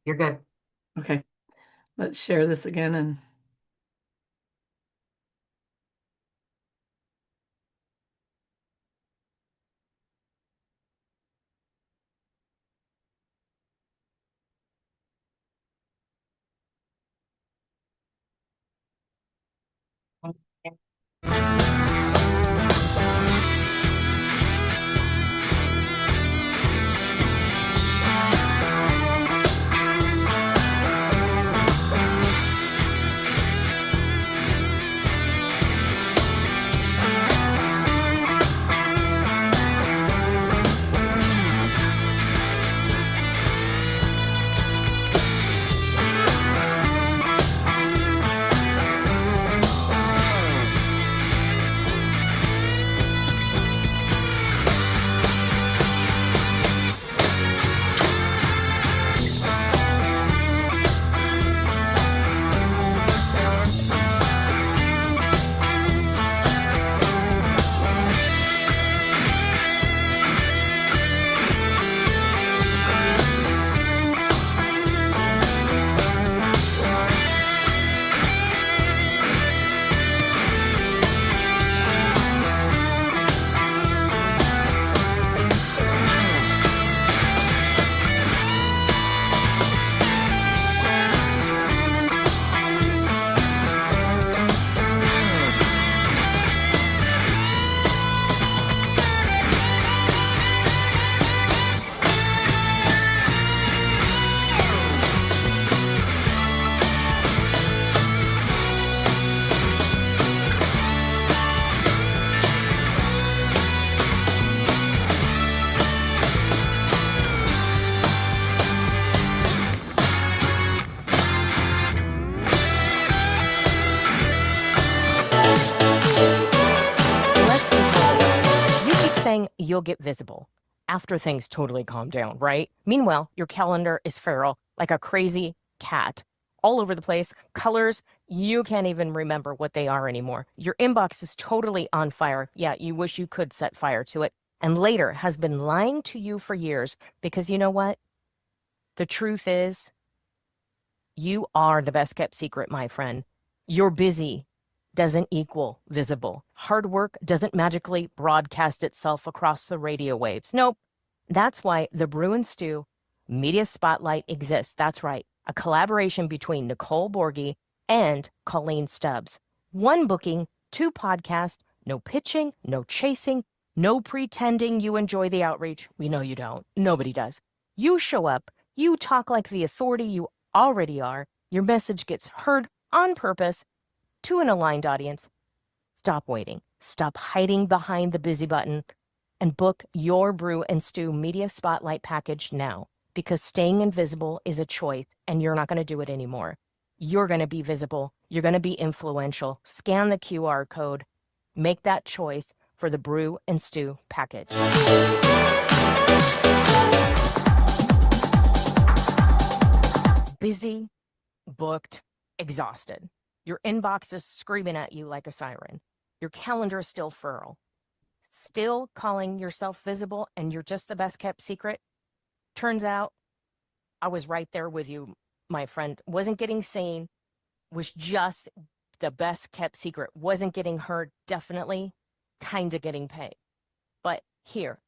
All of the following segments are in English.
You're good. Okay, let's share this again and Let's be real. You keep saying you'll get visible after things totally calm down, right? Meanwhile, your calendar is feral, like a crazy cat, all over the place. Colors, you can't even remember what they are anymore. Your inbox is totally on fire. Yeah, you wish you could set fire to it. And later has been lying to you for years because you know what? The truth is, you are the best kept secret, my friend. You're busy doesn't equal visible. Hard work doesn't magically broadcast itself across the radio waves. Nope. That's why the Brew and Stew Media Spotlight exists. That's right. A collaboration between Nicole Borghi and Colleen Stubbs. One booking, two podcasts, no pitching, no chasing, no pretending you enjoy the outreach. We know you don't. Nobody does. You show up, you talk like the authority you already are. Your message gets heard on purpose to an aligned audience. Stop waiting. Stop hiding behind the busy button and book your Brew and Stew Media Spotlight package now, because staying invisible is a choice and you're not going to do it anymore. You're going to be visible. You're going to be influential. Scan the QR code. Make that choice for the Brew and Stew package. Busy, booked, exhausted. Your inbox is screaming at you like a siren. Your calendar is still feral. Still calling yourself visible and you're just the best kept secret? Turns out I was right there with you, my friend. Wasn't getting seen, was just the best kept secret. Wasn't getting heard, definitely, kind of getting paid. But here,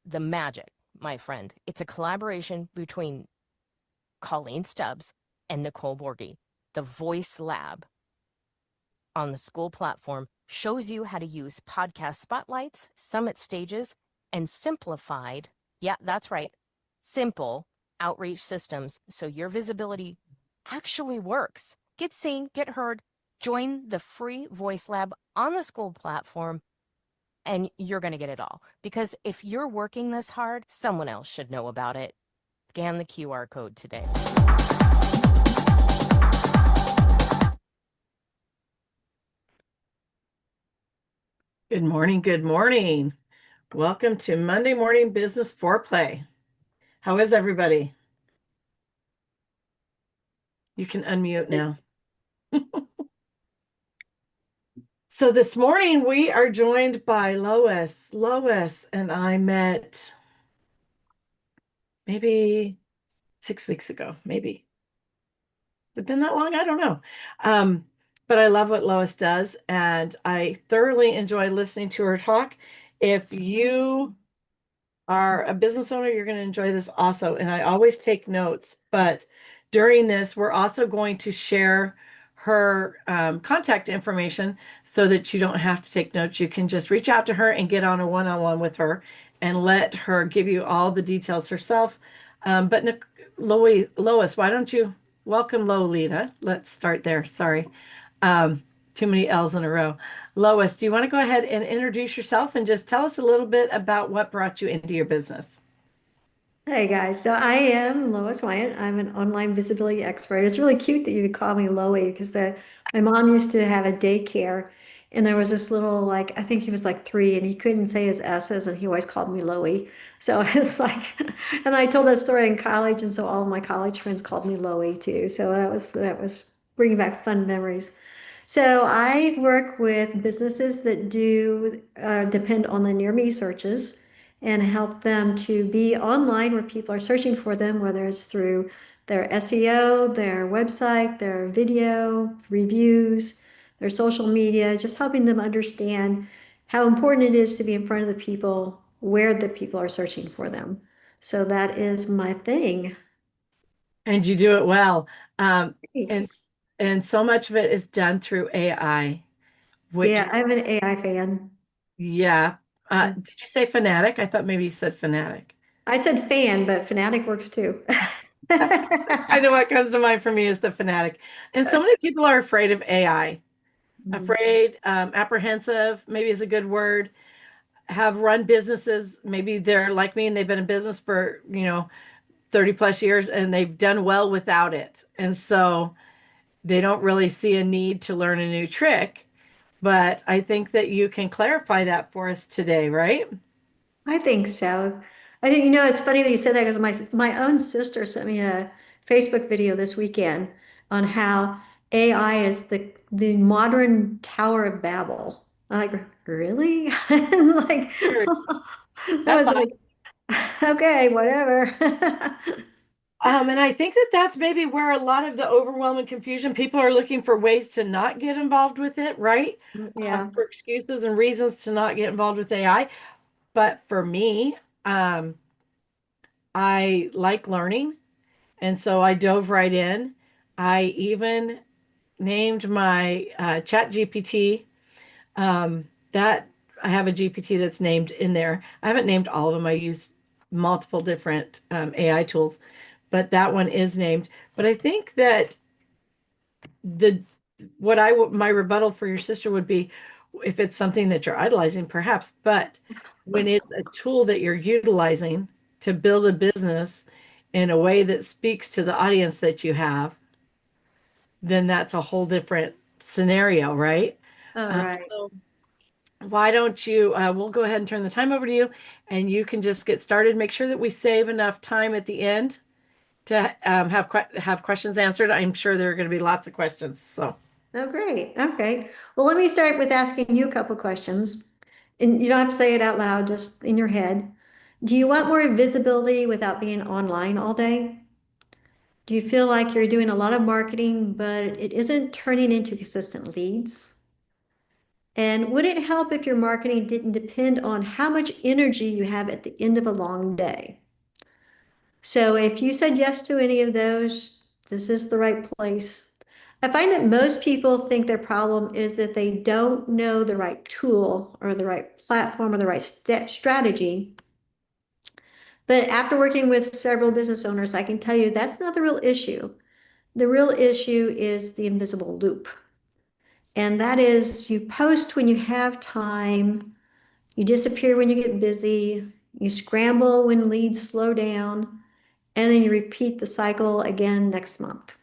the magic, my friend. It's a collaboration between Colleen Stubbs and Nicole Borghi. The Voice Lab on the school platform shows you how to use podcast spotlights, summit stages, and simplified, yeah, that's right, simple outreach systems so your visibility actually works. Get seen, get heard, join the free Voice Lab on the school platform, and you're going to get it all. Because if you're working this hard, someone else should know about it. Scan the QR code today. good morning, good morning. Welcome to Monday Morning Business Foreplay. How is everybody? You can unmute now. So this morning we are joined by Lois. Lois and I met maybe 6 weeks ago, maybe. Has it been that long? I don't know. Um, but I love what Lois does, and I thoroughly enjoy listening to her talk. If you are a business owner, you're going to enjoy this also. And I always take notes, but during this, we're also going to share her contact information so that you don't have to take notes. You can just reach out to her and get on a one-on-one with her and let her give you all the details herself. But Lois, why don't you welcome Lolita? Let's start there. Sorry. Too many L's in a row. Lois, do you want to go ahead and introduce yourself and just tell us a little bit about what brought you into your business? Hey guys, so I am Lois Wyant. I'm an online visibility expert. It's really cute that you would call me Loie because my mom used to have a daycare and there was this little, like, I think he was like 3 and he couldn't say his S's and he always called me Loie. So it's like, and I told that story in college and so all of my college friends called me Loie too. So that was bringing back fun memories. So I work with businesses that do depend on the near me searches and help them to be online where people are searching for them, whether it's through their SEO, their website, their video, reviews, their social media, just helping them understand how important it is to be in front of the people where the people are searching for them. So that is my thing. And you do it well. Um, and Thanks. and so much of it is done through AI, which, Yeah, I'm an AI fan. yeah. Did you say fanatic? I thought maybe you said fanatic. I said fan, but fanatic works too. I know what comes to mind for me is the fanatic. And so many people are afraid of AI, afraid, apprehensive, maybe is a good word, have run businesses. Maybe they're like me and they've been in business for, 30 plus years and they've done well without it. And so they don't really see a need to learn a new trick. But I think that you can clarify that for us today, right? I think so. I think, it's funny that you said that because my own sister sent me a Facebook video this weekend on how AI is the modern Tower of Babel. I'm like, really? Like, Sure. I That's was awesome. like, okay, whatever. And I think that that's maybe where a lot of the overwhelming confusion, people are looking for ways to not get involved with it, right? Yeah, For excuses and reasons to not get involved with AI. But for me, um, I like learning. And so I dove right in. I even named my chat GPT. That I have a GPT that's named in there. I haven't named all of them. I use multiple different AI tools, but that one is named. But I think that the my rebuttal for your sister would be if it's something that you're idolizing, perhaps, but when it's a tool that you're utilizing to build a business in a way that speaks to the audience that you have, then that's a whole different scenario, right? all right. So why don't you, we'll go ahead and turn the time over to you and you can just get started. Make sure that we save enough time at the end to have questions answered. I'm sure there are going to be lots of questions. So, Oh, great. Okay. Well, let me start with asking you a couple questions. And you don't have to say it out loud, just in your head. Do you want more visibility without being online all day? Do you feel like you're doing a lot of marketing, but it isn't turning into consistent leads? And would it help if your marketing didn't depend on how much energy you have at the end of a long day? So if you said yes to any of those, this is the right place. I find that most people think their problem is that they don't know the right tool or the right platform or the right strategy. But after working with several business owners, I can tell you that's not the real issue. The real issue is the invisible loop. And that is you post when you have time, you disappear when you get busy, you scramble when leads slow down, and then you repeat the cycle again next month.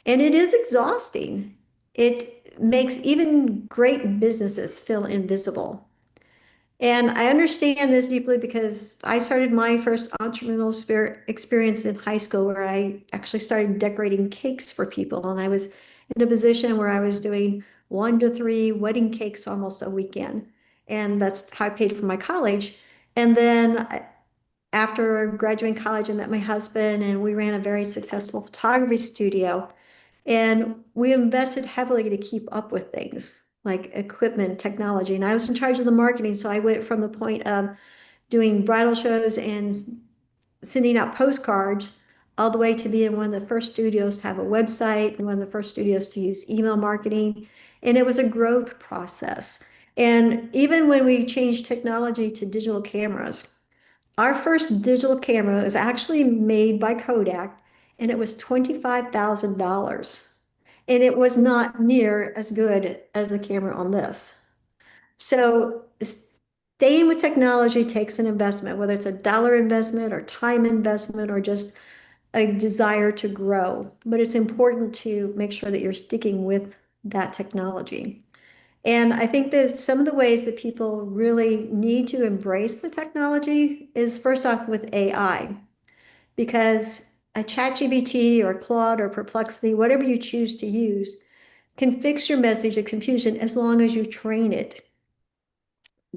And it is exhausting. It makes even great businesses feel invisible. And I understand this deeply because I started my first entrepreneurial experience in high school where I actually started decorating cakes for people. And I was in a position where I was doing 1 to 3 wedding cakes almost a weekend. And that's how I paid for my college. And then after graduating college, I met my husband and we ran a very successful photography studio. And we invested heavily to keep up with things like equipment, technology. And I was in charge of the marketing. So I went from the point of doing bridal shows and sending out postcards all the way to being one of the first studios to have a website and one of the first studios to use email marketing. And it was a growth process. And even when we changed technology to digital cameras, our first digital camera was actually made by Kodak and it was $25,000. And it was not near as good as the camera on this. So staying with technology takes an investment, whether it's a dollar investment or time investment or just a desire to grow. But it's important to make sure that you're sticking with that technology. And I think that some of the ways that people really need to embrace the technology is first off with AI, because a ChatGPT or Claude or Perplexity, whatever you choose to use, can fix your message of confusion as long as you train it.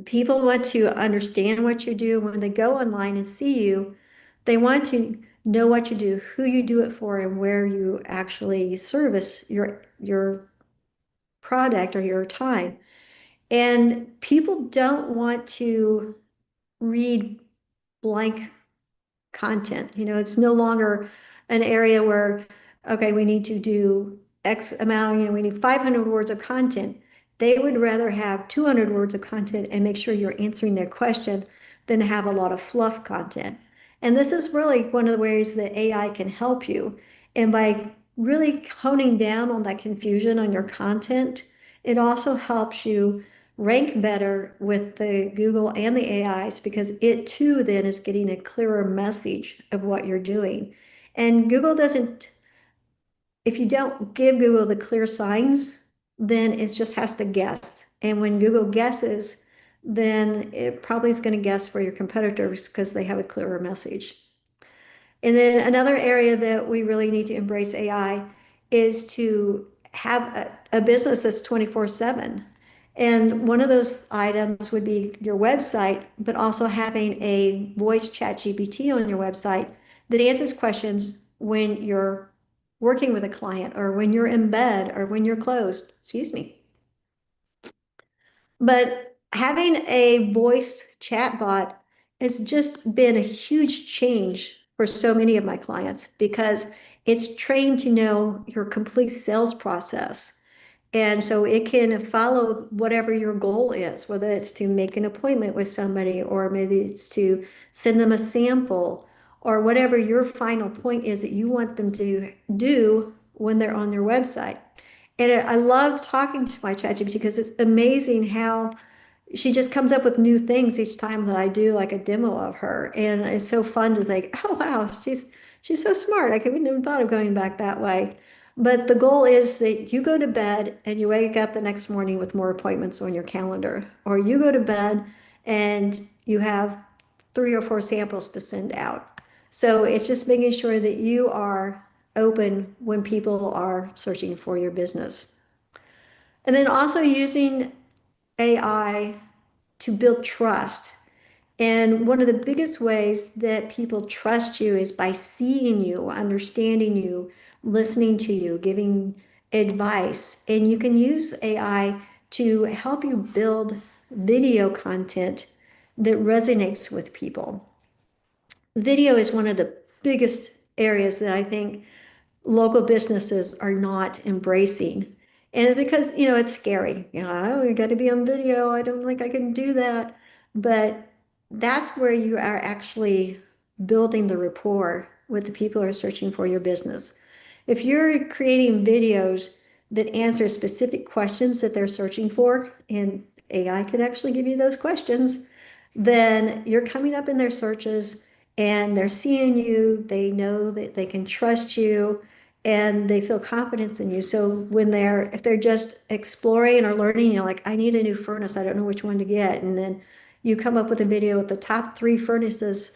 People want to understand what you do. When they go online and see you, they want to know what you do, who you do it for, and where you actually service your product or your time. And people don't want to read blank content. It's no longer an area where, okay, we need to do X amount, we need 500 words of content. They would rather have 200 words of content and make sure you're answering their question than have a lot of fluff content. And this is really one of the ways that AI can help you. And by really honing down on that confusion on your content, it also helps you rank better with the Google and the AIs because it too then is getting a clearer message of what you're doing. And Google doesn't, if you don't give Google the clear signs, then it just has to guess. And when Google guesses, then it probably is going to guess for your competitors because they have a clearer message. And then another area that we really need to embrace AI is to have a business that's 24/7. And one of those items would be your website, but also having a voice chat GPT on your website that answers questions when you're working with a client or when you're in bed or when you're closed. Excuse me. But having a voice chatbot has just been a huge change for so many of my clients because it's trained to know your complete sales process. And so it can follow whatever your goal is, whether it's to make an appointment with somebody, or maybe it's to send them a sample, or whatever your final point is that you want them to do when they're on your website. And I love talking to my ChatGPT because it's amazing how she just comes up with new things each time that I do like a demo of her. And it's so fun to think, oh wow, she's so smart. I couldn't even thought of going back that way. But the goal is that you go to bed and you wake up the next morning with more appointments on your calendar, or you go to bed and you have 3 or 4 samples to send out. So it's just making sure that you are open when people are searching for your business. And then also using AI to build trust. And one of the biggest ways that people trust you is by seeing you, understanding you, listening to you, giving advice. And you can use AI to help you build video content that resonates with people. Video is one of the biggest areas that I think local businesses are not embracing. And it's because, it's scary. Oh, we got to be on video. I don't think I can do that. But that's where you are actually building the rapport with the people who are searching for your business. If you're creating videos that answer specific questions that they're searching for, and AI can actually give you those questions, then you're coming up in their searches and they're seeing you, they know that they can trust you, and they feel confidence in you. So if they're just exploring or learning, you're like, I need a new furnace, I don't know which one to get. And then you come up with a video with the top 3 furnaces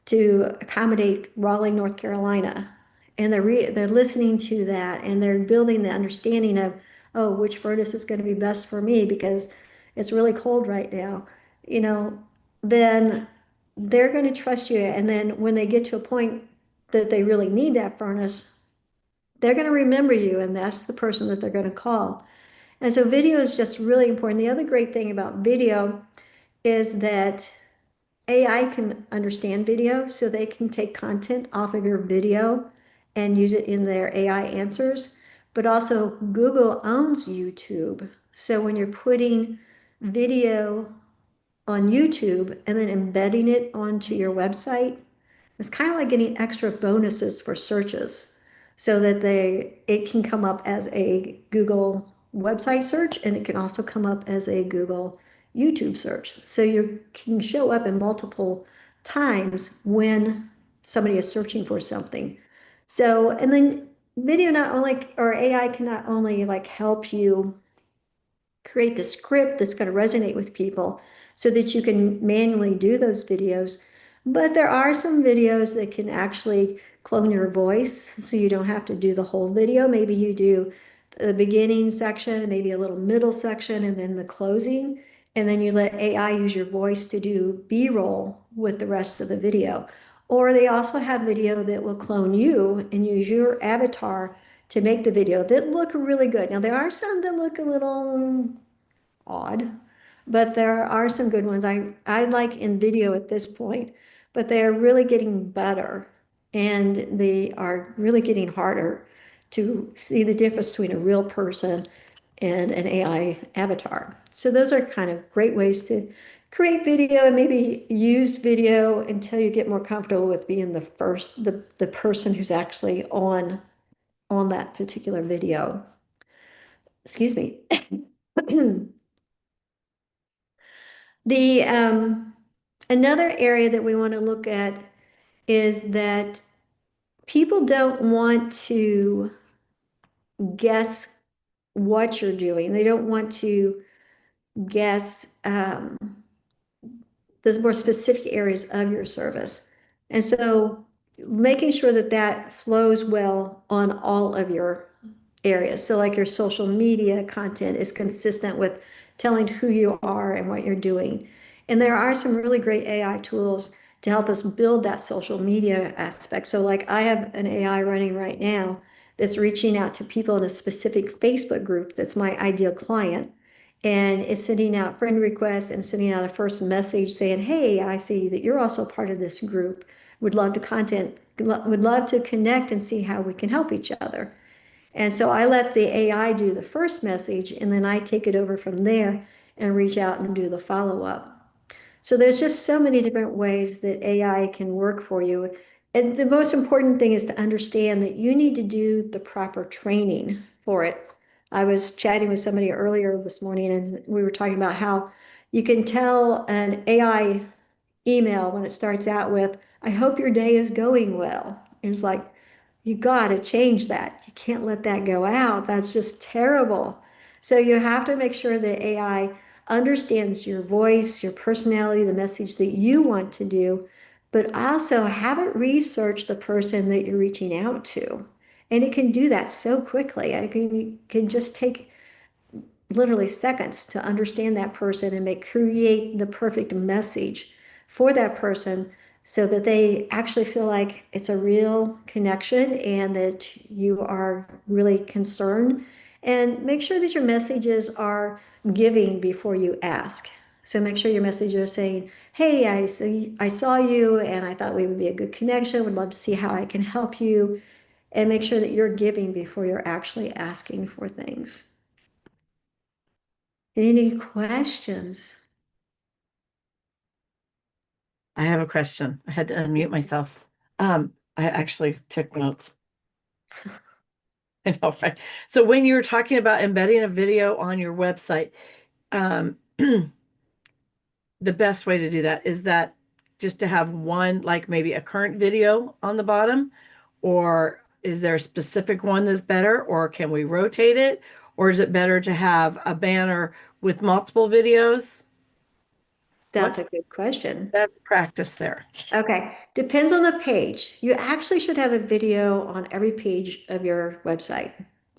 to accommodate Raleigh, North Carolina. And they're listening to that and they're building the understanding of, oh, which furnace is going to be best for me because it's really cold right now. You know, then they're going to trust you. And then when they get to a point that they really need that furnace, they're going to remember you, and that's the person that they're going to call. And so video is just really important. The other great thing about video is that AI can understand video, so they can take content off of your video and use it in their AI answers. But also, Google owns YouTube. So when you're putting video on YouTube and then embedding it onto your website, it's kind of like getting extra bonuses for searches so that it can come up as a Google website search, and it can also come up as a Google YouTube search. So you can show up in multiple times when somebody is searching for something. So, and then video not only, or AI can not only like help you create the script that's going to resonate with people so that you can manually do those videos. But there are some videos that can actually clone your voice so you don't have to do the whole video. Maybe you do the beginning section, maybe a little middle section, and then the closing. And then you let AI use your voice to do B-roll with the rest of the video. Or they also have video that will clone you and use your avatar to make the video that look really good. Now, there are some that look a little odd, but there are some good ones. I like in video at this point, but they're really getting better, and they are really getting harder to see the difference between a real person and an AI avatar. So those are kind of great ways to create video and maybe use video until you get more comfortable with being the person who's actually on that particular video. Excuse me. The another area that we want to look at is that people don't want to guess what you're doing. They don't want to guess the more specific areas of your service. And so making sure that that flows well on all of your areas. So like your social media content is consistent with telling who you are and what you're doing. And there are some really great AI tools to help us build that social media aspect. So like I have an AI running right now that's reaching out to people in a specific Facebook group that's my ideal client. And it's sending out friend requests and sending out a first message saying, hey, I see that you're also part of this group. Would love to connect and see how we can help each other. And so I let the AI do the first message, and then I take it over from there and reach out and do the follow-up. So there's just so many different ways that AI can work for you. And the most important thing is to understand that you need to do the proper training for it. I was chatting with somebody earlier this morning, and we were talking about how you can tell an AI email when it starts out with, I hope your day is going well. And it's like, you got to change that. You can't let that go out. That's just terrible. So you have to make sure that AI understands your voice, your personality, the message that you want to do, but also have it research the person that you're reaching out to. And it can do that so quickly. It can just take literally seconds to understand that person and create the perfect message for that person so that they actually feel like it's a real connection and that you are really concerned. And make sure that your messages are giving before you ask. So make sure your messages are saying, hey, I saw you and I thought we would be a good connection. Would love to see how I can help you. And make sure that you're giving before you're actually asking for things. Any questions? I have a question. I had to unmute myself. I actually took notes. I know, right? So when you were talking about embedding a video on your website, the best way to do that is that just to have one, like maybe a current video on the bottom, or is there a specific one that's better, or can we rotate it, or is it better to have a banner with multiple videos? That's a What's good question. best practice there? Okay, depends on the page. You actually should have a video on every page of your website.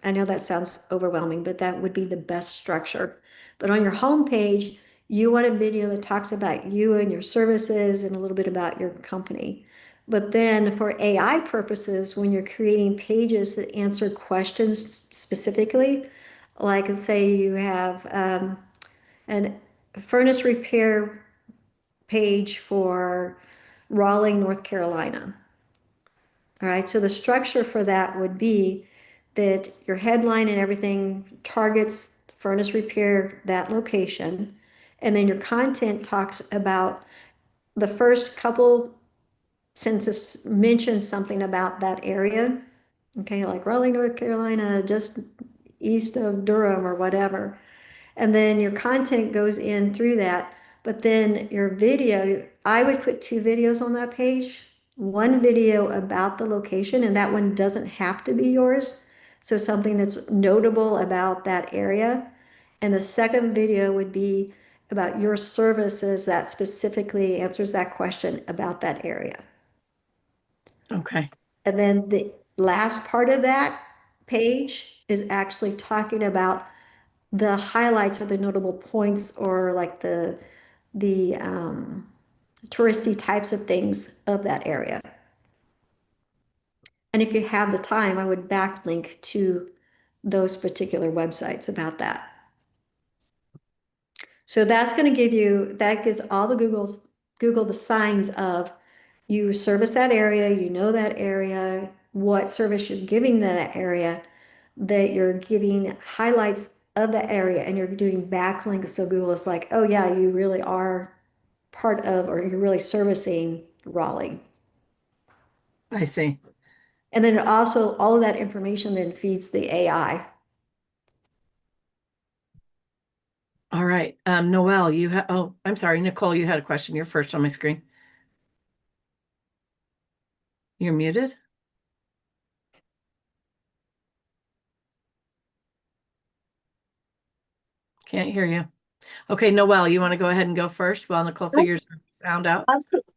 I know that sounds overwhelming, but that would be the best structure. But on your home page, You want a video that talks about you and your services and a little bit about your company. But then for AI purposes, when you're creating pages that answer questions specifically, like let's say you have an furnace repair page for Raleigh, North Carolina. All right, so the structure for that would be that your headline and everything targets furnace repair, that location, and then your content talks about the first couple sentences mention something about that area. Okay, like Raleigh, North Carolina, just east of Durham or whatever. And then your content goes in through that. But then your video, I would put two videos on that page. One video about the location, and that one doesn't have to be yours. So something that's notable about that area. And the second video would be about your services that specifically answers that question about that area. Okay. And then the last part of that page is actually talking about the highlights or the notable points or like the touristy types of things of that area. And if you have the time, I would backlink to those particular websites about that. So that's going to give you, that gives all the Google the signs of you service that area, you know that area, what service you're giving that area, that you're giving highlights of the area and you're doing backlinks. So Google is like, oh yeah, you really are part of, or you're really servicing Raleigh. I see. And then also all of that information then feeds the AI. All right. Noelle, you have, oh, I'm sorry, Nicole, you had a question. You're first on my screen. You're muted. Can't hear you. Okay, Noelle, you want to go ahead and go first while Nicole figures her sound out?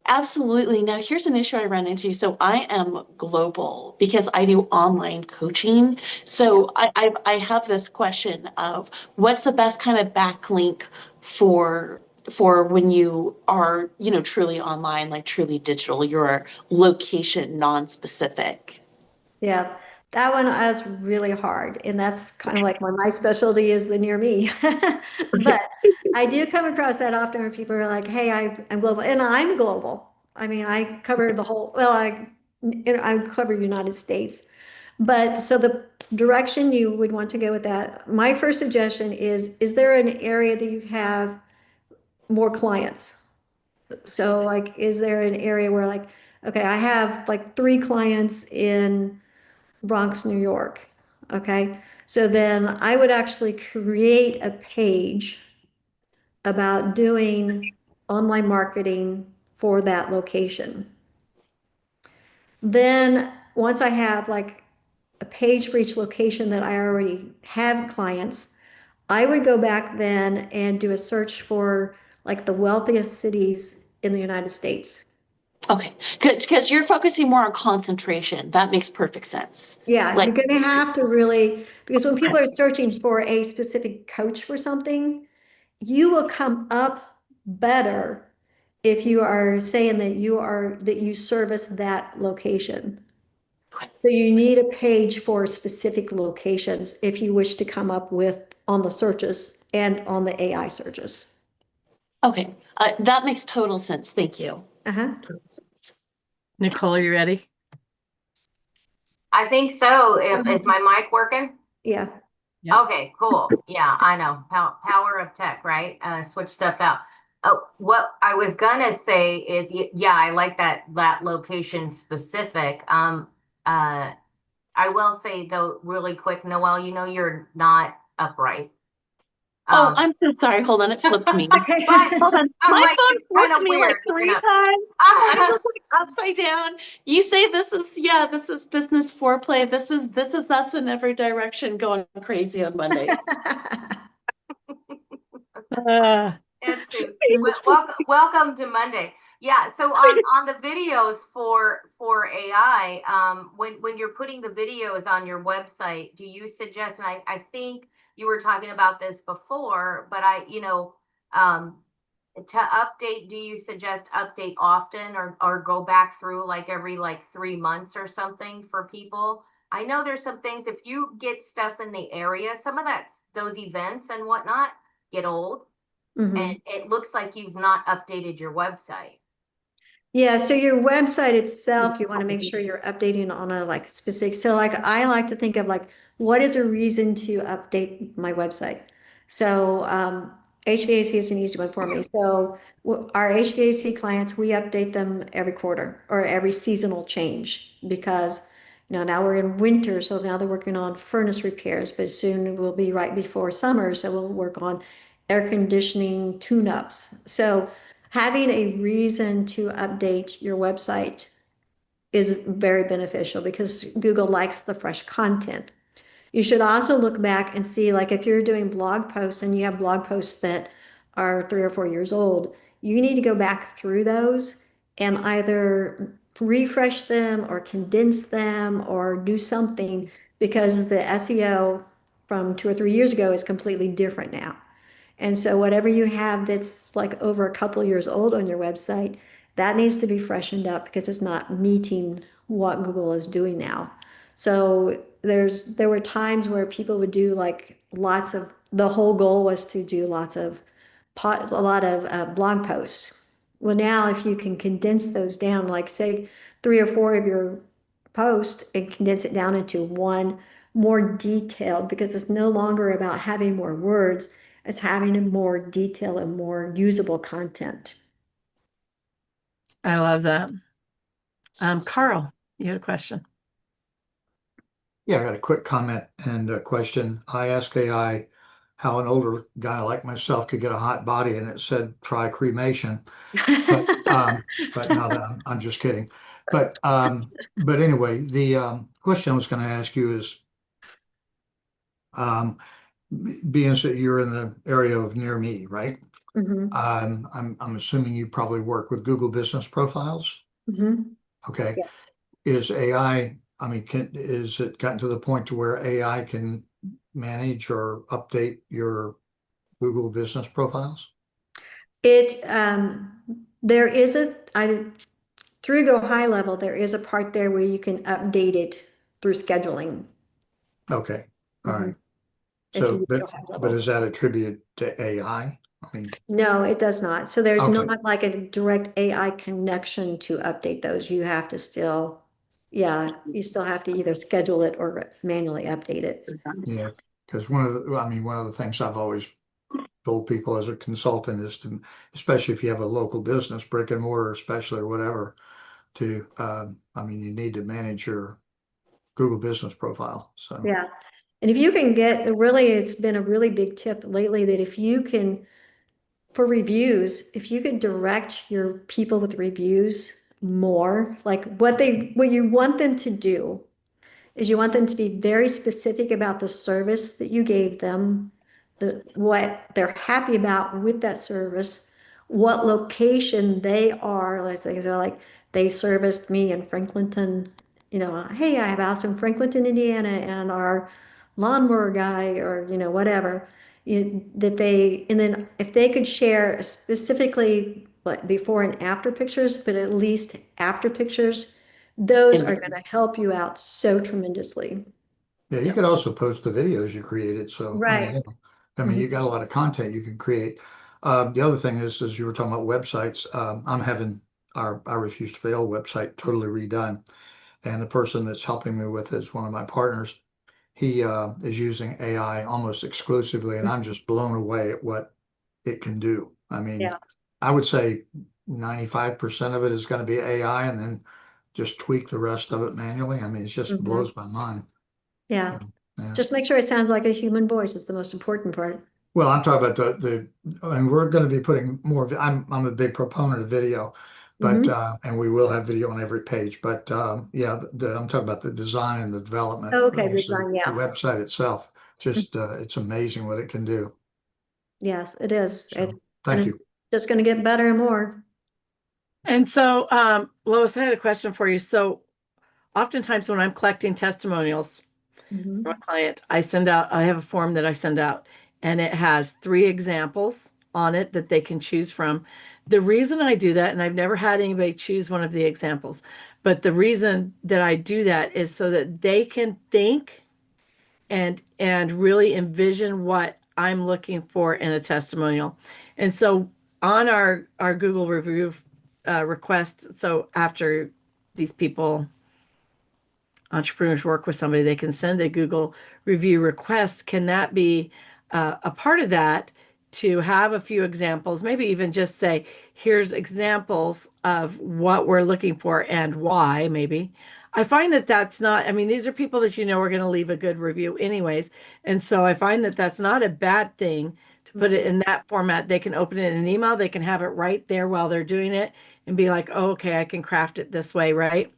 Absolutely. Now, here's an issue I run into. So I am global because I do online coaching. So I have this question of what's the best kind of backlink for when you are, truly online, like truly digital, you're location non-specific. Yeah, that one is really hard. And that's kind of like my specialty is the near me. Okay. But I do come across that often where people are like, hey, I'm global. And I'm global. I mean, I cover the whole, well, I cover United States. But so the direction you would want to go with that, my first suggestion is there an area that you have more clients? So like, is there an area where like, okay, I have like 3 clients in Bronx, New York. Okay. So then I would actually create a page about doing online marketing for that location. Then once I have like a page for each location that I already have clients, I would go back then and do a search for like the wealthiest cities in the United States. Okay. Good. Because you're focusing more on concentration. That makes perfect sense. Yeah, Like, you're going to have to really, because when okay. people are searching for a specific coach for something, you will come up better if you are saying that you service that location. So you need a page for specific locations if you wish to come up with on the searches and on the AI searches. Okay. That makes total sense. Thank you. Uh-huh. Total sense. Nicole, are you ready? I think so. Is my mic working? Yeah. Yep. Okay, cool. Yeah, I know. Power of tech, right? Switch stuff out. Oh, what I was gonna say is, yeah, I like that location specific. I will say though, really quick, Noelle, you're not upright. Oh, I'm so sorry. Hold on. It flipped me. Okay. But Hold on. I'm My like, phone it's kind flipped of me like weird, 3 times. I was like upside down. You say this is business foreplay. This is us in every direction going crazy on Monday. It's welcome to Monday. Yeah, so on the videos for AI, when you're putting the videos on your website, do you suggest, and I think you were talking about this before, but to update, do you suggest update often or go back through like every 3 months or something for people? I know there's some things, if you get stuff in the area, some of those events and whatnot get old and it looks like you've not updated your website. Yeah, so your website itself, you want to make sure you're updating on a specific. So I like to think of what is a reason to update my website? So HVAC is an easy one for me. So our HVAC clients, we update them every quarter or every seasonal change because now we're in winter, so now they're working on furnace repairs, but soon we'll be right before summer, so we'll work on air conditioning tune-ups. So having a reason to update your website is very beneficial because Google likes the fresh content. You should also look back and see, if you're doing blog posts and you have blog posts that are 3 or 4 years old, you need to go back through those and either refresh them or condense them or do something because the SEO from 2 or 3 years ago is completely different now. And so whatever you have that's over a couple years old on your website, that needs to be freshened up because it's not meeting what Google is doing now. So there were times where people would do lots of, the whole goal was to do a lot of blog posts. Well, now if you can condense those down, say 3 or 4 of your posts and condense it down into one more detailed, because it's no longer about having more words, it's having a more detailed and more usable content. I love that. Carl, you had a question. Yeah, I got a quick comment and a question. I asked AI how an older guy like myself could get a hot body, and it said try cremation. But no, I'm just kidding. But anyway, the question I was going to ask you is, being that you're in the area of near me, right? Mhm, I'm assuming you probably work with Google Business Profiles. mhm. Okay. Yeah. Is AI, is it gotten to the point to where AI can manage or update your Google Business Profiles? There is through Go High Level, there is a part there where you can update it through scheduling. Okay. All Mhm. right. If you So, use but Go High but Level. is that attributed to AI? No, it does not. So there's Okay. not like a direct AI connection to update those. You have to still, yeah, you still have to either schedule it or manually update it. Yeah. Because one of the things I've always told people as a consultant is to, especially if you have a local business, brick and mortar, especially or whatever, you need to manage your Google Business Profile. So, Yeah. And if you can it's been a really big tip lately that if you can, for reviews, if you could direct your people with reviews more, what you want them to do is you want them to be very specific about the service that you gave them, what they're happy about with that service, what location they are. Let's say, so they serviced me in Franklinton, hey, I have a house in Franklinton, Indiana, and our lawnmower guy, or whatever. And then if they could share specifically what before and after pictures, but at least after pictures, those are going to help you out so tremendously. yeah, you So, could also post the videos you created. So, right. you Mhm. got a lot of content you can create. The other thing is, as you were talking about websites, I'm having our I Refuse to Fail website totally redone. And the person that's helping me with it is one of my partners. He is using AI almost exclusively, and I'm just blown away at what it can do. Yeah. I would say 95% of it is going to be AI, and then just tweak the rest of it manually. It just Mhm. blows my mind. Yeah. Yeah. Just make sure it sounds like a human voice. It's the most important part. Well, I'm talking about we're going to be putting more, I'm a big proponent of video, but, Mhm. and we will have video on every page, but, yeah, I'm talking about the design and the development Oh, for okay, actually design, the yeah. website itself. Mhm. Just, it's amazing what it can do. Yes, it is. So, And thank it's you. just going to get better and more. And so, Lois, I had a question for you. So, oftentimes when I'm collecting testimonials from Mhm. a client, I have a form that I send out, and it has 3 examples on it that they can choose from. The reason I do that, and I've never had anybody choose one of the examples, but the reason that I do that is so that they can think and really envision what I'm looking for in a testimonial. And so on our Google review request, so after these people entrepreneurs work with somebody, they can send a Google review request. Can that be a part of that to have a few examples, maybe even just say, here's examples of what we're looking for and why, maybe. I find that that's not, I mean, these are people that are going to leave a good review anyways. And so I find that that's not a bad thing to put it in that format. They can open it in an email, they can have it right there while they're doing it and be like, oh, okay, I can craft it this way, right?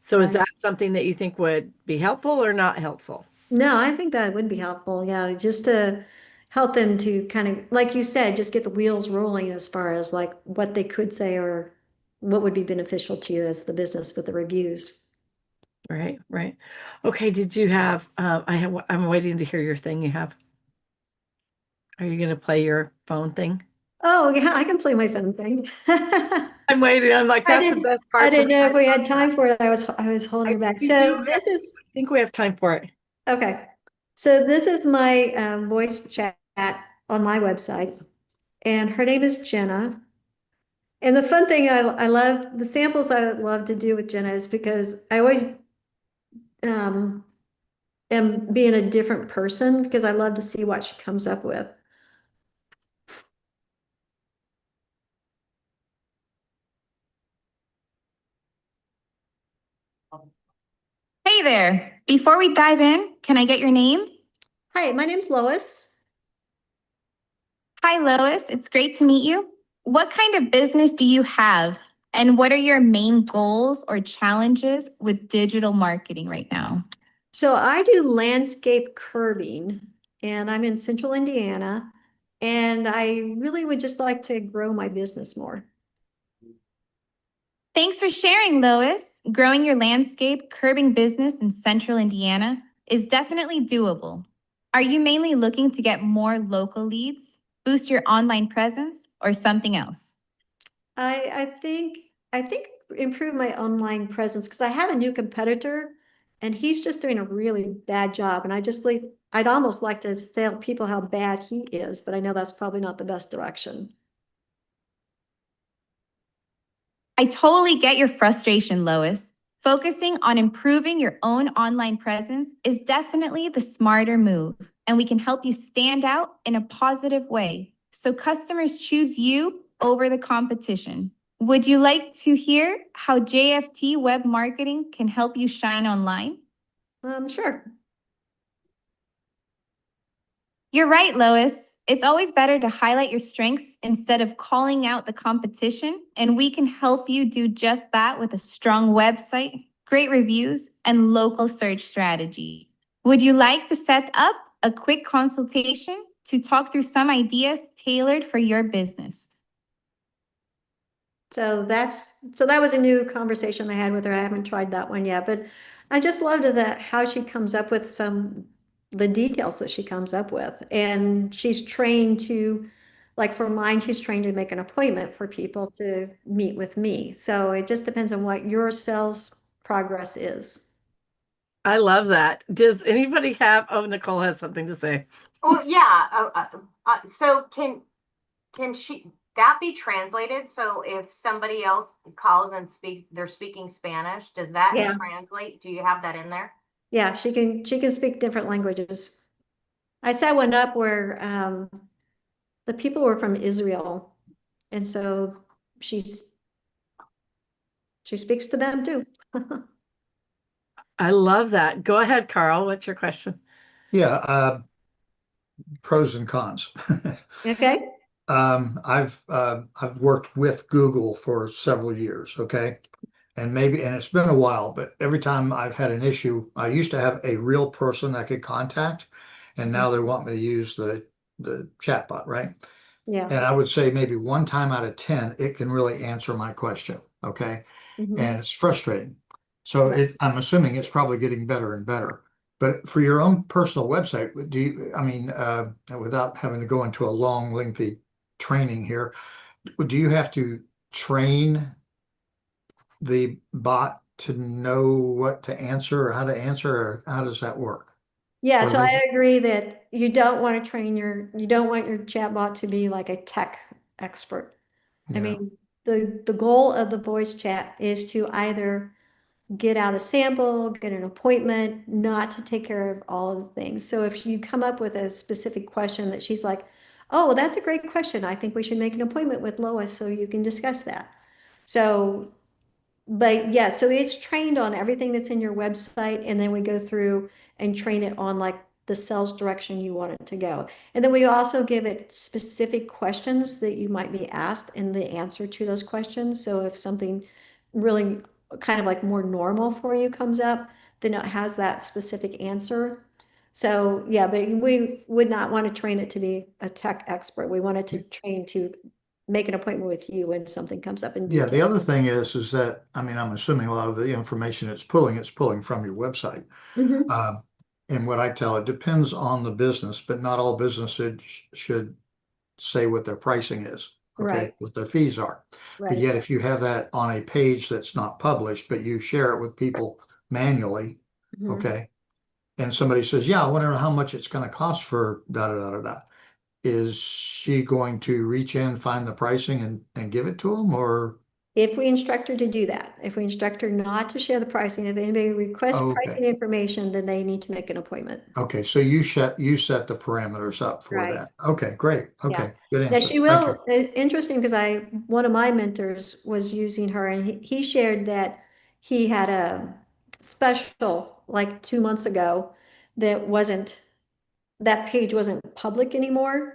So is Right. that something that you think would be helpful or not helpful? No, I think that would be helpful. Yeah, just to help them to kind of, like you said, just get the wheels rolling as far as like what they could say or what would be beneficial to you as the business with the reviews. Right, right. Okay, did you have I'm waiting to hear your thing you have. Are you going to play your phone thing? Oh, yeah, I can play my phone thing. I'm waiting. I'm like, that's the best I part for didn't me. know I if we love had that. time for it. I was holding back. We do. So this is I think we have time for it. okay. So this is my voice chat on my website, and her name is Jenna. And the fun thing I love the samples I love to do with Jenna is because I always um, am being a different person because I love to see what she comes up with. Hey there. Before we dive in, can I get your name? Hi, my name's Lois. Hi, Lois. It's great to meet you. What kind of business do you have? And what are your main goals or challenges with digital marketing right now? So I do landscape curbing and I'm in central Indiana and I really would just like to grow my business more. Thanks for sharing, Lois. Growing your landscape curbing business in central Indiana is definitely doable. Are you mainly looking to get more local leads, boost your online presence, or something else? I think improve my online presence because I have a new competitor and he's just doing a really bad job. And I'd almost like to tell people how bad he is, but I know that's probably not the best direction. I totally get your frustration, Lois. Focusing on improving your own online presence is definitely the smarter move, and we can help you stand out in a positive way so customers choose you over the competition. Would you like to hear how JFT web marketing can help you shine online? Sure. You're right, Lois. It's always better to highlight your strengths instead of calling out the competition, and we can help you do just that with a strong website, great reviews, and local search strategy. Would you like to set up a quick consultation to talk through some ideas tailored for your business? So that was a new conversation I had with her. I haven't tried that one yet, but I just loved that how she comes up with the details that she comes up with. And she's trained to, like for mine, she's trained to make an appointment for people to meet with me. So it just depends on what your sales progress is. I love that. Does anybody have, oh, Nicole has something to say. Well, yeah. So can she that be translated? So if somebody else calls and they're speaking Spanish, does that Yeah. translate? Do you have that in there? Yeah, she can speak different languages. I set one up where the people were from Israel. And so she's she speaks to them too. I love that. Go ahead, Carl. What's your question? Yeah, pros and cons. Okay. I've worked with Google for several years, okay? And it's been a while, but every time I've had an issue, I used to have a real person I could contact, and now they want me to use the chatbot, right? Yeah. And I would say maybe one time out of 10, it can really answer my question, okay? Mhm. And it's frustrating. So I'm assuming it's probably getting better and better. But for your own personal website, do you, I mean, without having to go into a long, lengthy training here. Do you have to train the bot to know what to answer or how to answer, or how does that work? Yeah, Or so they, I agree that you don't want to train you don't want your chatbot to be like a tech expert. I yeah, mean, the goal of the voice chat is to either get out a sample, get an appointment, not to take care of all of the things. So if you come up with a specific question that she's like, oh, well, that's a great question. I think we should make an appointment with Lois so you can discuss that. So, but yeah, so it's trained on everything that's in your website, and then we go through and train it on like the sales direction you want it to go. And then we also give it specific questions that you might be asked and the answer to those questions. So if something really kind of like more normal for you comes up, then it has that specific answer. So yeah, but we would not want to train it to be a tech expert. We want it to train to make an appointment with you when something comes up in yeah. The detail. other thing is that, I mean, I'm assuming a lot of the information it's pulling from your website. Mhm. Um, and what I tell it depends on the business, but not all businesses should say what their pricing is, okay, Right, what their fees are. But right. yet, if you have that on a page that's not published, but you share it with people manually, Mhm. okay, and somebody says, yeah, I want to know how much it's going to cost for da da da da da. Is she going to reach in, find the pricing and give it to them, or If we instruct her to do that, if we instruct her not to share the pricing, if anybody requests oh, pricing okay. information, then they need to make an appointment. Okay, so you set the parameters up for Right. that. Okay, great. Yeah. Okay, good Now answer. she Thank you. will, interesting because one of my mentors was using her and he shared that he had a special like 2 months ago that that page wasn't public anymore.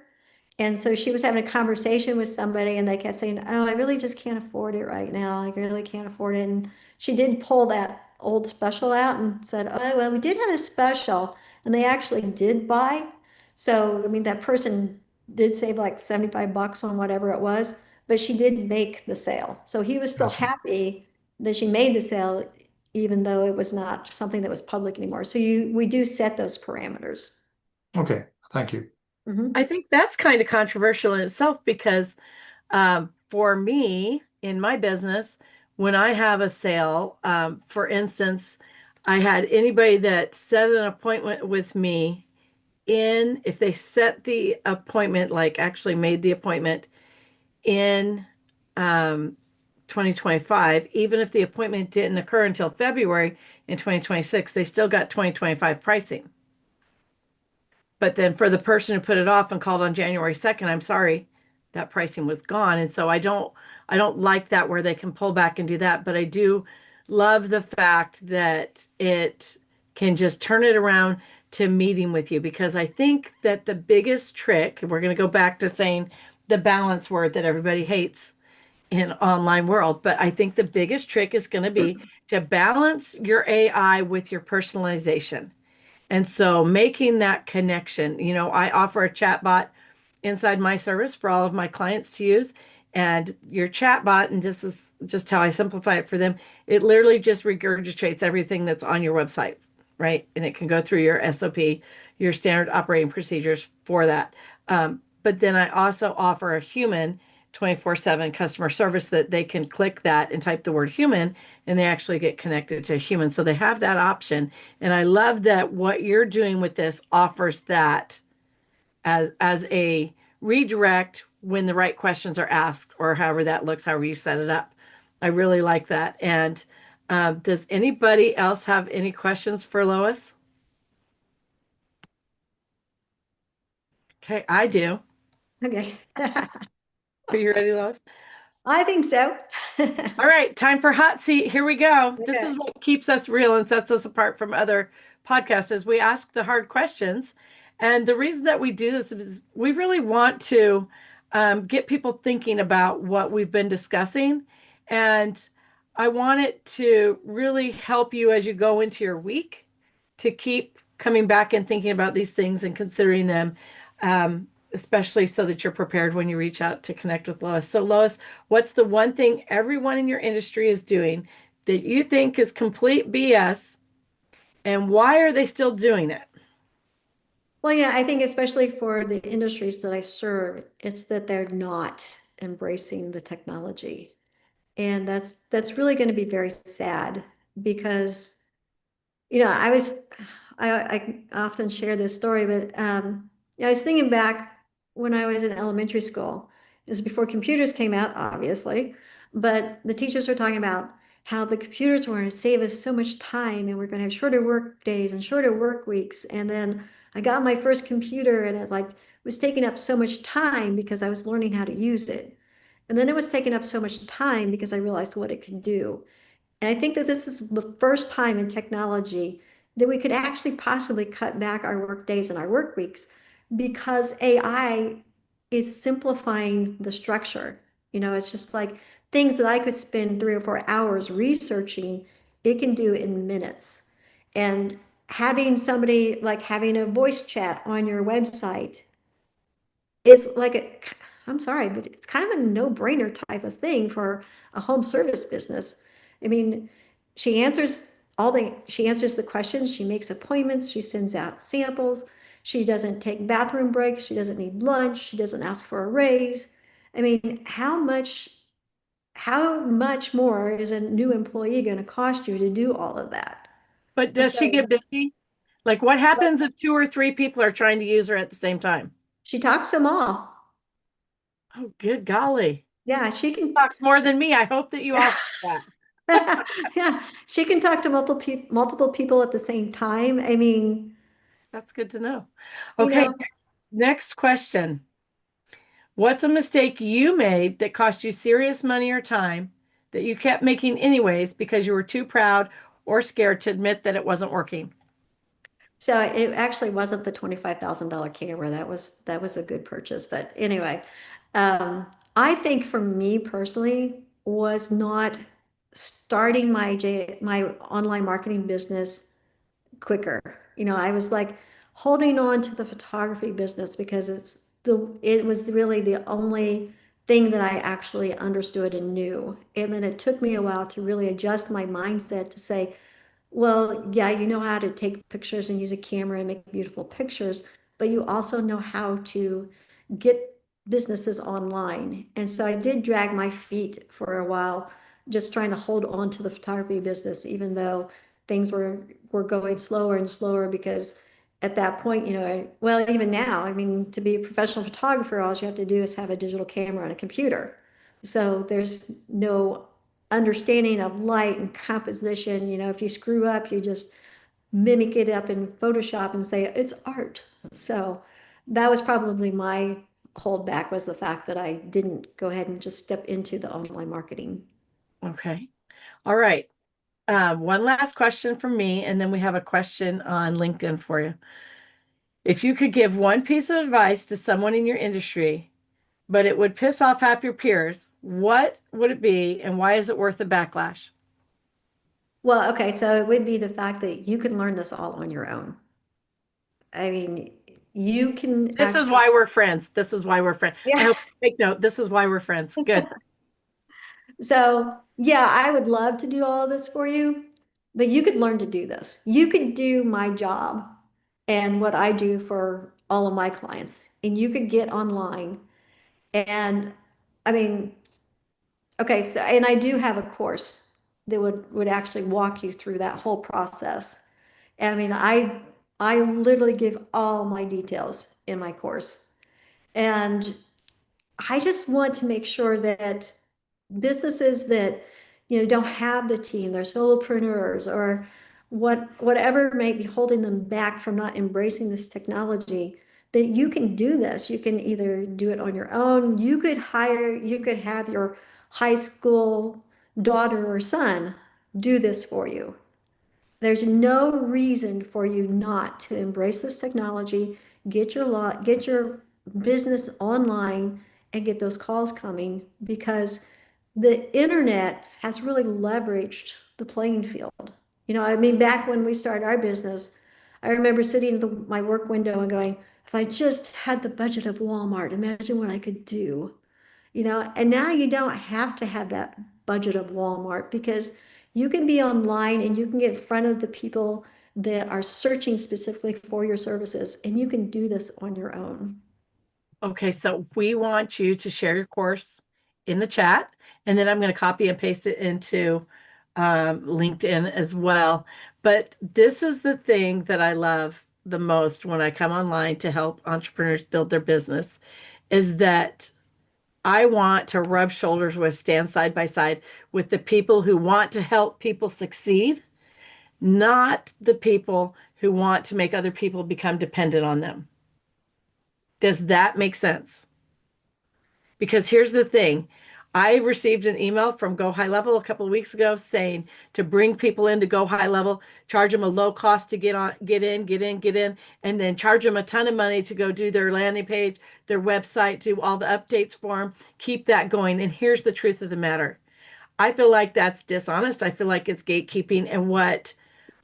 And so she was having a conversation with somebody and they kept saying, oh, I really just can't afford it right now. I really can't afford it. And she did pull that old special out and said, oh, well, we did have a special and they actually did buy. So, I mean, that person did save like 75 bucks on whatever it was, but she did make the sale. So he was still Gotcha. happy that she made the sale, even though it was not something that was public anymore. So we do set those parameters. Okay, thank you. Mhm. I think that's kind of controversial in itself because for me in my business, when I have a sale, for instance, I had anybody that set an appointment with me if they set the appointment, like actually made the appointment in um, 2025, even if the appointment didn't occur until February in 2026, they still got 2025 pricing. But then for the person who put it off and called on January 2nd, I'm sorry, that pricing was gone. And so I don't like that where they can pull back and do that, but I do love the fact that it can just turn it around to meeting with you because I think that the biggest trick, we're going to go back to saying the balance word that everybody hates in online world, but I think the biggest trick is going to be to balance your AI with your personalization. And so making that connection, I offer a chatbot inside my service for all of my clients to use. And your chatbot, and this is just how I simplify it for them, it literally just regurgitates everything that's on your website, right? And it can go through your SOP, your standard operating procedures for that. But then I also offer a human 24/7 customer service that they can click that and type the word human and they actually get connected to a human. So they have that option. And I love that what you're doing with this offers that as a redirect when the right questions are asked or however that looks, however you set it up. I really like that. And does anybody else have any questions for Lois? Okay, I do. Okay. Are you ready, Lois? I think so. All right, time for hot seat. Here we go. This Okay. is what keeps us real and sets us apart from other podcasts is we ask the hard questions. And the reason that we do this is we really want to get people thinking about what we've been discussing. And I want it to really help you as you go into your week to keep coming back and thinking about these things and considering them, especially so that you're prepared when you reach out to connect with Lois. So, Lois, what's the one thing everyone in your industry is doing that you think is complete BS, and why are they still doing it? Well, yeah, I think especially for the industries that I serve, it's that they're not embracing the technology. And that's really going to be very sad because, I often share this story, but yeah, I was thinking back when I was in elementary school. It was before computers came out, obviously, but the teachers were talking about how the computers were going to save us so much time and we're going to have shorter work days and shorter work weeks. And then I got my first computer and it like was taking up so much time because I was learning how to use it. And then it was taking up so much time because I realized what it could do. And I think that this is the first time in technology that we could actually possibly cut back our work days and our work weeks because AI is simplifying the structure. It's just like things that I could spend 3 or 4 hours researching, it can do in minutes. And having somebody like having a voice chat on your website is like I'm sorry, but it's kind of a no-brainer type of thing for a home service business. I mean, she answers the questions, she makes appointments, she sends out samples, she doesn't take bathroom breaks, she doesn't need lunch, she doesn't ask for a raise. I mean, how much more is a new employee going to cost you to do all of that? But And does she so get busy? Like, what happens if two or three people are trying to use her at the same time? she talks to them all. Oh, good golly. Yeah, she can. Talks more than me. I hope that you all see that. Yeah, she can talk to multiple people at the same time. I mean, That's good to know. you Okay, know, next question. What's a mistake you made that cost you serious money or time that you kept making anyways because you were too proud or scared to admit that it wasn't working? so it actually wasn't the $25,000 camera. That was a good purchase. But anyway, I think for me personally was not starting my online marketing business quicker. I was like holding on to the photography business because it was really the only thing that I actually understood and knew. And then it took me a while to really adjust my mindset to say, well, yeah, you know how to take pictures and use a camera and make beautiful pictures, but you also know how to get businesses online. And so I did drag my feet for a while, just trying to hold on to the photography business, even though things were going slower and slower because at that point, well, even now, I mean, to be a professional photographer, all you have to do is have a digital camera and a computer. So there's no understanding of light and composition. If you screw up, you just mimic it up in Photoshop and say it's art. So that was probably my holdback, was the fact that I didn't go ahead and just step into the online marketing. Okay. All right. One last question from me, and then we have a question on LinkedIn for you. If you could give one piece of advice to someone in your industry, but it would piss off half your peers, what would it be, and why is it worth the backlash? Well, okay, so it would be the fact that you can learn this all on your own. I mean, you can This is actually, why we're friends. This is why we're friends. I yeah. hope you take note. This is why we're friends. Good. So, yeah, I would love to do all of this for you, but you could learn to do this. You could do my job and what I do for all of my clients, and you could get online. And I mean, okay, so, and I do have a course that would actually walk you through that whole process. I mean, I literally give all my details in my course. And I just want to make sure that businesses that, don't have the team, they're solopreneurs or whatever may be holding them back from not embracing this technology, that you can do this. You can either do it on your own. You could have your high school daughter or son do this for you. There's no reason for you not to embrace this technology, get your business online and get those calls coming because the internet has really leveraged the playing field. I mean, back when we started our business, I remember sitting in my work window and going, if I just had the budget of Walmart, imagine what I could do. And now you don't have to have that budget of Walmart because you can be online and you can get in front of the people that are searching specifically for your services, and you can do this on your own. Okay, so we want you to share your course in the chat, and then I'm going to copy and paste it into LinkedIn as well. But this is the thing that I love the most when I come online to help entrepreneurs build their business, is that I want to rub shoulders with, stand side by side with the people who want to help people succeed, not the people who want to make other people become dependent on them. Does that make sense? Because here's the thing. I received an email from Go High Level a couple of weeks ago saying to bring people in to Go High Level, charge them a low cost to get in, and then charge them a ton of money to go do their landing page, their website, do all the updates for them, keep that going. And here's the truth of the matter. I feel like that's dishonest. I feel like it's gatekeeping. And what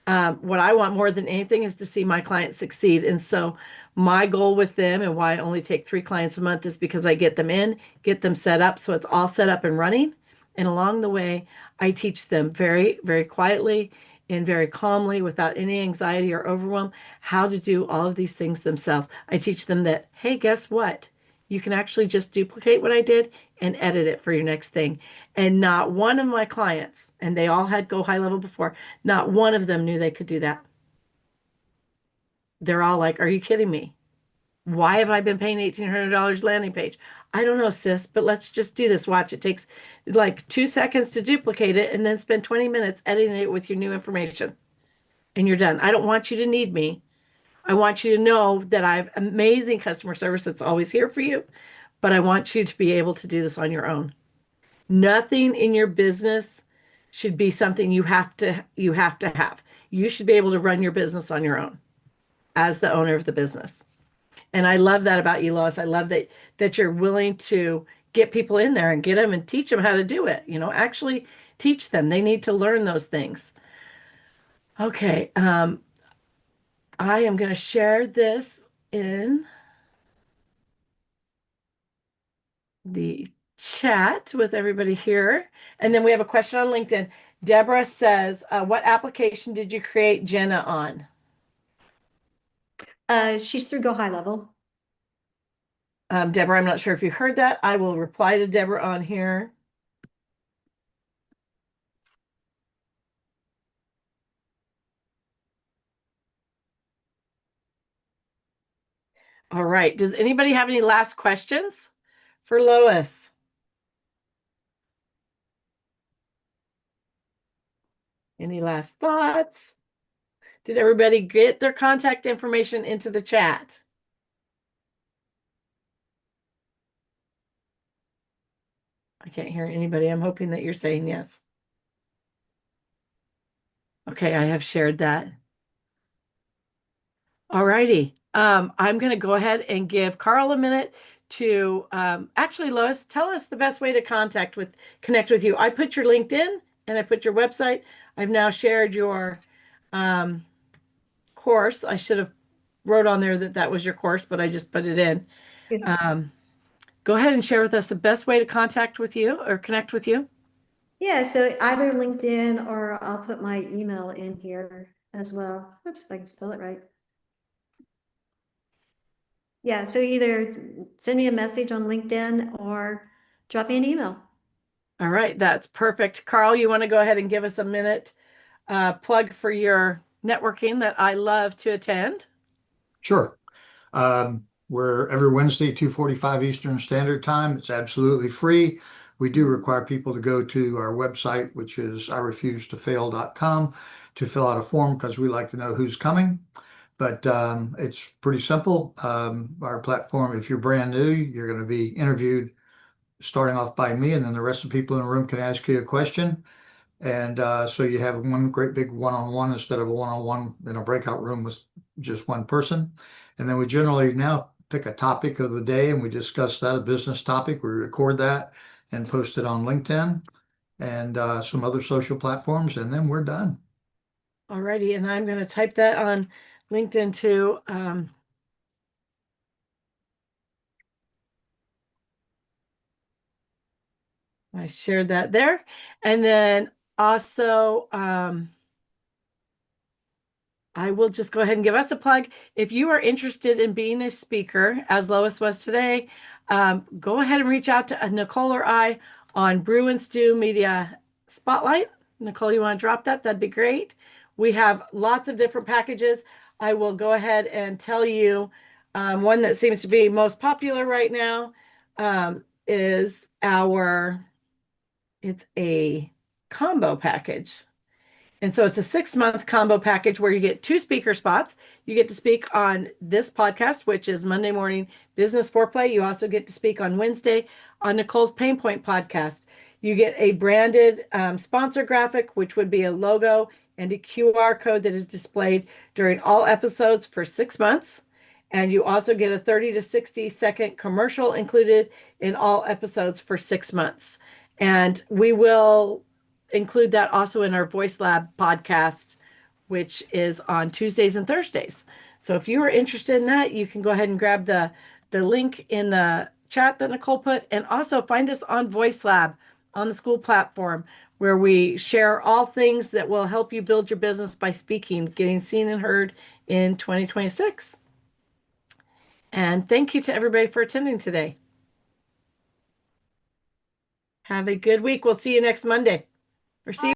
I want more than anything is to see my clients succeed. And so my goal with them, and why I only take 3 clients a month, is because I get them in, get them set up so it's all set up and running. And along the way, I teach them very, very quietly and very calmly, without any anxiety or overwhelm, how to do all of these things themselves. I teach them that, hey, guess what? You can actually just duplicate what I did and edit it for your next thing. And not one of my clients, and they all had Go High Level before, not one of them knew they could do that. They're all like, are you kidding me? Why have I been paying $1,800 landing page? I don't know, sis, but let's just do this. Watch. It takes like 2 seconds to duplicate it and then spend 20 minutes editing it with your new information. And you're done. I don't want you to need me. I want you to know that I have amazing customer service that's always here for you, but I want you to be able to do this on your own. Nothing in your business should be something you have to have. You should be able to run your business on your own as the owner of the business. And I love that about you, Lois. I love that you're willing to get people in there and get them and teach them how to do it. Actually teach them. They need to learn those things. Okay, I am going to share this in the chat with everybody here. And then we have a question on LinkedIn. Deborah says, what application did you create Jenna on? She's through Go High Level. Deborah, I'm not sure if you heard that. I will reply to Deborah on here. All right. Does anybody have any last questions for Lois? Any last thoughts? Did everybody get their contact information into the chat? I can't hear anybody. I'm hoping that you're saying yes. Okay, I have shared that. All righty. I'm going to go ahead and give Carl a minute to actually, Lois, tell us the best way to connect with you. I put your LinkedIn and I put your website. I've now shared your course. I should have wrote on there that was your course, but I just put it in. Go ahead and share with us the best way to contact with you or connect with you. Yeah, so either LinkedIn or I'll put my email in here as well. Oops, if I can spell it right. Yeah, so either send me a message on LinkedIn or drop me an email. All right, that's perfect. Carl, you want to go ahead and give us a minute plug for your networking that I love to attend? Sure. We're every Wednesday, 2:45 Eastern Standard Time. It's absolutely free. We do require people to go to our website, which is irefusetofail.com, to fill out a form because we like to know who's coming. But it's pretty simple. Our platform, if you're brand new, you're going to be interviewed starting off by me, and then the rest of the people in the room can ask you a question. And so you have one great big one-on-one instead of a one-on-one in a breakout room with just one person. And then we generally now pick a topic of the day and we discuss that, a business topic. We record that and post it on LinkedIn and some other social platforms, and then we're done. All righty, and I'm going to type that on LinkedIn too. I shared that there. And then also, I will just go ahead and give us a plug. If you are interested in being a speaker, as Lois was today, go ahead and reach out to Nicole or I on Brew and Stew Media Spotlight. Nicole, you want to drop that? That'd be great. We have lots of different packages. I will go ahead and tell you one that seems to be most popular right now is it's a combo package. And so it's a 6-month combo package where you get 2 speaker spots. You get to speak on this podcast, which is Monday Morning Business Foreplay. You also get to speak on Wednesday on Nicole's Pain Point podcast. You get a branded sponsor graphic, which would be a logo and a QR code that is displayed during all episodes for 6 months. And you also get a 30 to 60-second commercial included in all episodes for 6 months. And we will include that also in our Voice Lab podcast, which is on Tuesdays and Thursdays. So if you are interested in that, you can go ahead and grab the link in the chat that Nicole put, and also find us on Voice Lab on the school platform, where we share all things that will help you build your business by speaking, getting seen and heard in 2026. And thank you to everybody for attending today. Have a good week. We'll see you next Monday. Or see you